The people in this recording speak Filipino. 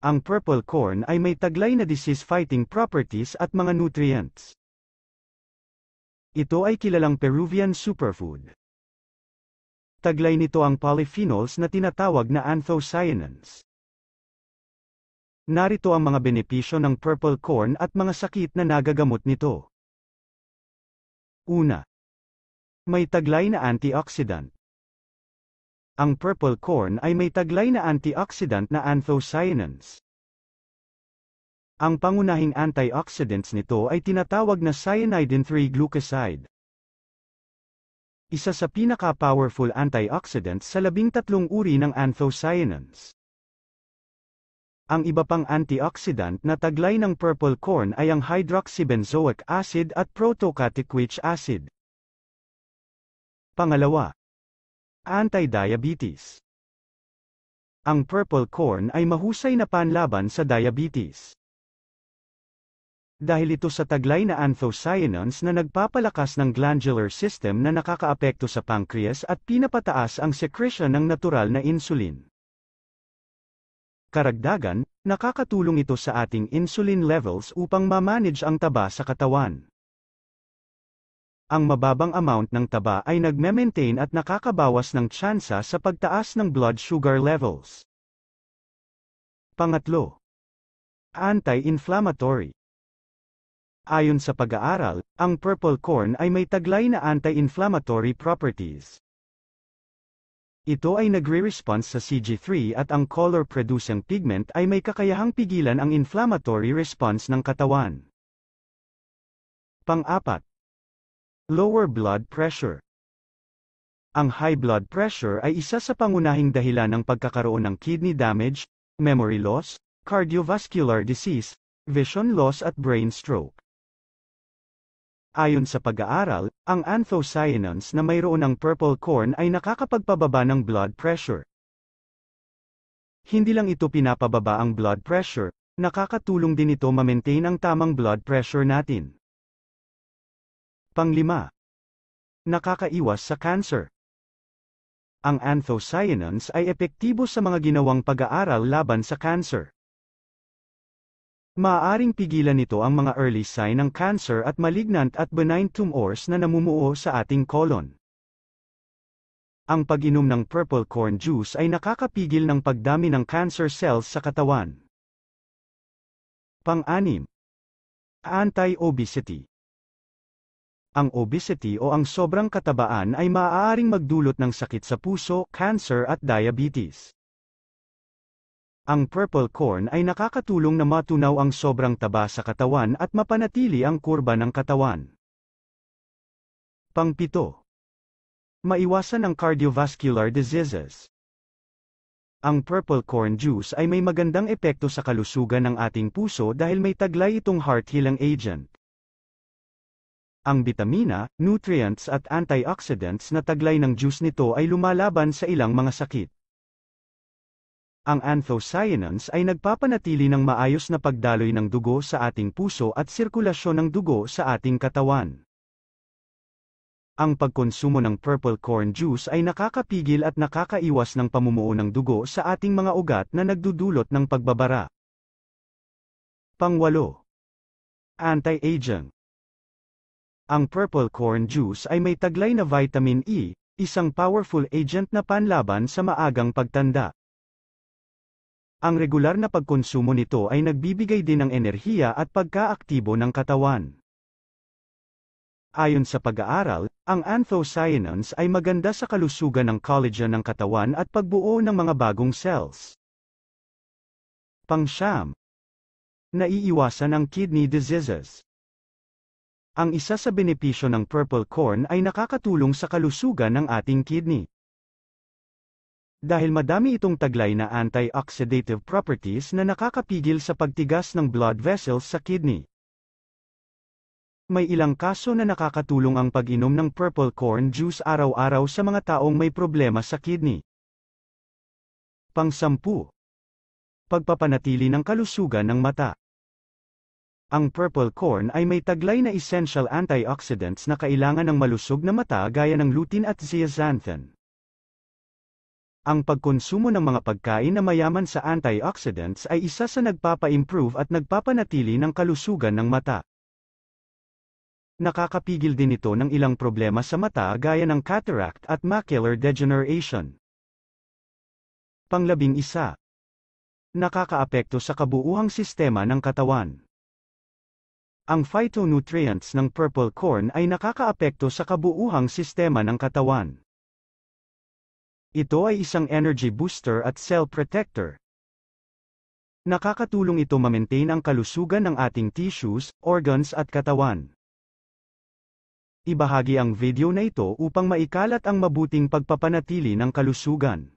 Ang purple corn ay may taglay na disease-fighting properties at mga nutrients. Ito ay kilalang Peruvian superfood. Taglay nito ang polyphenols na tinatawag na anthocyanins. Narito ang mga benepisyo ng purple corn at mga sakit na nagagamot nito. Una. May taglay na antioxidant. Ang purple corn ay may taglay na antioxidant na anthocyanins. Ang pangunahing antioxidants nito ay tinatawag na cyanidin-3-glucoside. Isa sa pinaka-powerful antioxidants sa 13 uri ng anthocyanins. Ang iba pang antioxidant na taglay ng purple corn ay ang hydroxybenzoic acid at protocatechuic acid. Pangalawa. Anti-diabetes. Ang purple corn ay mahusay na panlaban sa diabetes. Dahil ito sa taglay na anthocyanins na nagpapalakas ng glandular system na nakakaapekto sa pancreas at pinapataas ang secretion ng natural na insulin. Karagdagan, nakakatulong ito sa ating insulin levels upang ma-manage ang taba sa katawan. Ang mababang amount ng taba ay nagme-maintain at nakakabawas ng tsansa sa pagtaas ng blood sugar levels. Pangatlo. Anti-inflammatory. Ayon sa pag-aaral, ang purple corn ay may taglay na anti-inflammatory properties. Ito ay nagre-response sa CG3 at ang color-producing pigment ay may kakayahang pigilan ang inflammatory response ng katawan. Pang-apat. Lower blood pressure. Ang high blood pressure ay isa sa pangunahing dahilan ng pagkakaroon ng kidney damage, memory loss, cardiovascular disease, vision loss at brain stroke. Ayon sa pag-aaral, ang anthocyanins na mayroon ng purple corn ay nakakapagpababa ng blood pressure. Hindi lang ito pinapababa ang blood pressure, nakakatulong din ito ma-maintain ang tamang blood pressure natin. Panglima. Nakakaiwas sa cancer. Ang anthocyanins ay epektibo sa mga ginawang pag-aaral laban sa cancer. Maaaring pigilan nito ang mga early sign ng cancer at malignant at benign tumors na namumuo sa ating colon. Ang pag-inom ng purple corn juice ay nakakapigil ng pagdami ng cancer cells sa katawan. Pang-anim. Anti-obesity. Ang obesity o ang sobrang katabaan ay maaaring magdulot ng sakit sa puso, cancer at diabetes. Ang purple corn ay nakakatulong na matunaw ang sobrang taba sa katawan at mapanatili ang kurba ng katawan. Pang-pito. Maiwasan ang cardiovascular diseases. Ang purple corn juice ay may magandang epekto sa kalusugan ng ating puso dahil may taglay itong heart healing agent. Ang bitamina, nutrients at antioxidants na taglay ng juice nito ay lumalaban sa ilang mga sakit. Ang anthocyanins ay nagpapanatili ng maayos na pagdaloy ng dugo sa ating puso at sirkulasyon ng dugo sa ating katawan. Ang pagkonsumo ng purple corn juice ay nakakapigil at nakakaiwas ng pamumuo ng dugo sa ating mga ugat na nagdudulot ng pagbabara. Pang-walo. Anti-aging. Ang purple corn juice ay may taglay na vitamin E, isang powerful agent na panlaban sa maagang pagtanda. Ang regular na pagkonsumo nito ay nagbibigay din ng enerhiya at pagkaaktibo ng katawan. Ayon sa pag-aaral, ang anthocyanins ay maganda sa kalusugan ng collagen ng katawan at pagbuo ng mga bagong cells. Pang-siyam. Naiiwasan ang kidney diseases. Ang isa sa benepisyo ng purple corn ay nakakatulong sa kalusugan ng ating kidney. Dahil madami itong taglay na antioxidative properties na nakakapigil sa pagtigas ng blood vessels sa kidney. May ilang kaso na nakakatulong ang pag-inom ng purple corn juice araw-araw sa mga taong may problema sa kidney. Pang-sampu. Pagpapanatili ng kalusugan ng mata. Ang purple corn ay may taglay na essential antioxidants na kailangan ng malusog na mata gaya ng lutein at zeaxanthin. Ang pagkonsumo ng mga pagkain na mayaman sa antioxidants ay isa sa nagpapa-improve at nagpapanatili ng kalusugan ng mata. Nakakapigil din ito ng ilang problema sa mata gaya ng cataract at macular degeneration. Pang-11. Nakakaapekto sa kabuuhang sistema ng katawan. Ang phytonutrients ng purple corn ay nakakaapekto sa kabuuhang sistema ng katawan. Ito ay isang energy booster at cell protector. Nakakatulong ito ma-maintain ang kalusugan ng ating tissues, organs at katawan. Ibahagi ang video na ito upang maikalat ang mabuting pagpapanatili ng kalusugan.